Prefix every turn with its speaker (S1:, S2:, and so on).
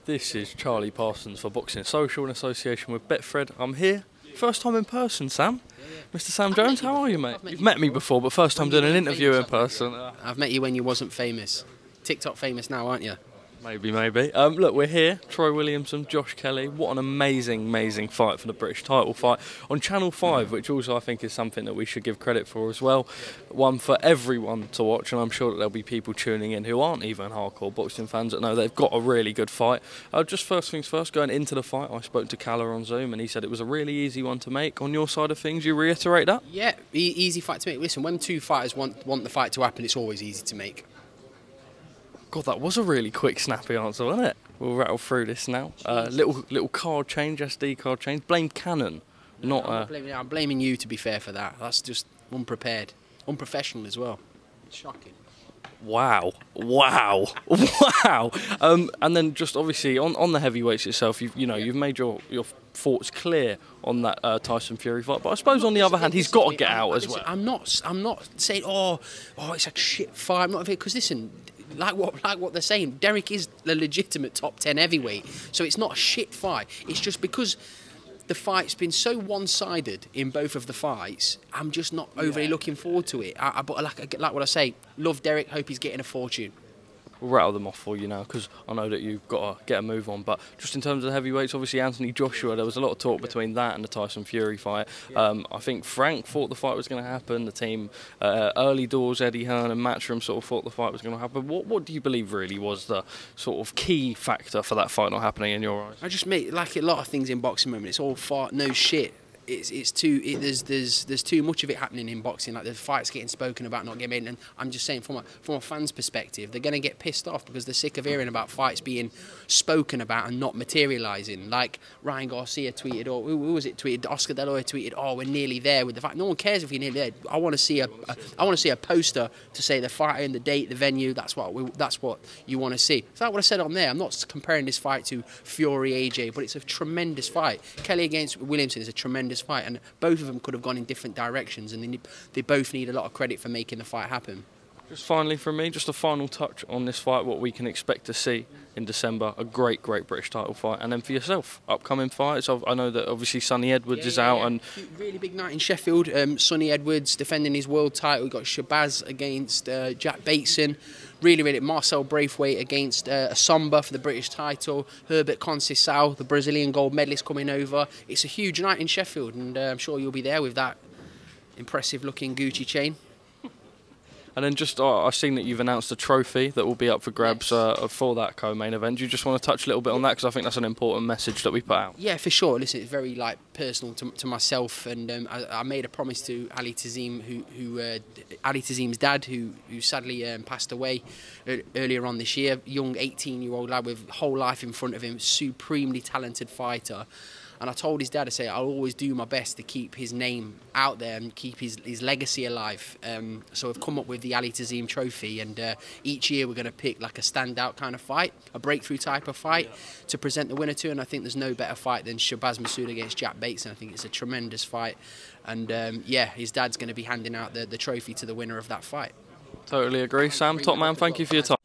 S1: This is Charlie Parsons for Boxing Social in association with Betfred. I'm here, first time in person, Sam. Mr. Sam Jones, how are you, mate? You've met me before, but first time doing an interview in person.
S2: I've met you when you wasn't famous. TikTok famous now, aren't you?
S1: Maybe. Look, we're here. Troy Williamson, Josh Kelly. What an amazing fight for the British title fight on Channel 5, which also I think is something that we should give credit for as well. One for everyone to watch, and I'm sure that there'll be people tuning in who aren't even hardcore boxing fans that know they've got a really good fight. Just first things first, going into the fight, I spoke to Calla on Zoom, and he said it was a really easy one to make. On your side of things, you reiterate that?
S2: Yeah, easy fight to make. Listen, when two fighters want the fight to happen, it's always easy to make.
S1: God, that was a really quick, snappy answer, wasn't it? We'll rattle through this now. Little card change, SD card change. Blame Canon, not.
S2: I'm blaming you, to be fair, for that. That's just unprepared, unprofessional as well. Shocking.
S1: Wow. And then just obviously on the heavyweights itself, you've made your thoughts clear on that Tyson Fury fight. But I suppose on the other hand, he's got to get out as well.
S2: I'm not saying it's a shit fight. I'm not, because listen. Like what they're saying, Derek is the legitimate top 10 heavyweight, so it's not a shit fight. It's just because the fight's been so one-sided in both of the fights, I'm just not overly looking forward to it. But like what I say, love Derek, hope he's getting a fortune.
S1: We'll rattle them off for you now because I know that you've got to get a move on. But just in terms of the heavyweights, obviously Anthony Joshua, there was a lot of talk between that and the Tyson Fury fight. I think Frank thought the fight was going to happen. The team, early doors, Eddie Hearn and Matchroom sort of thought the fight was going to happen. What do you believe really was the sort of key factor for that fight not happening in your eyes?
S2: I just make like a lot of things in boxing moment. It's all fart, no shit. There's too much of it happening in boxing. Like the fights getting spoken about, not getting made. And I'm just saying, from a fan's perspective, they're going to get pissed off because they're sick of hearing about fights being spoken about and not materialising. Like Ryan Garcia tweeted, or who was it tweeted? Oscar De La Hoya tweeted, "Oh, we're nearly there with the fight." No one cares if you're nearly there. I want to see a poster to say the fight and the date, the venue. That's what you want to see. So like what I said on there. I'm not comparing this fight to Fury AJ, but it's a tremendous fight. Kelly against Williamson is a tremendous fight, and both of them could have gone in different directions, and they both need a lot of credit for making the fight happen.
S1: Just finally from me, just a final touch on this fight, what we can expect to see in December, a great British title fight, and then for yourself, upcoming fights. I know that obviously Sonny Edwards is out. And
S2: really big night in Sheffield. Sonny Edwards defending his world title. We've got Shabazz against Jack Bateson. Really, Marcel Braithwaite against Asomba for the British title. Herbert Conceição, the Brazilian gold medalist, coming over. It's a huge night in Sheffield, and I'm sure you'll be there with that impressive-looking Gucci chain.
S1: And then just, I've seen that you've announced a trophy that will be up for grabs for that co-main event. Do you just want to touch a little bit on that? Because I think that's an important message that we put out.
S2: Yeah, for sure. Listen, it's very personal to myself, and I made a promise to Ali Tazim, Ali Tazim's dad, who sadly passed away earlier on this year. Young 18-year-old lad with whole life in front of him, supremely talented fighter. And I told his dad, I'll always do my best to keep his name out there and keep his legacy alive. So I've come up with the Ali Tazim trophy, and each year we're going to pick like a standout kind of fight, a breakthrough type of fight to present the winner to. And I think there's no better fight than Shabazz Massoud against Jack Bateson. I think it's a tremendous fight. And his dad's going to be handing out the trophy to the winner of that fight.
S1: Totally agree. Sam, top man, thank you for your time.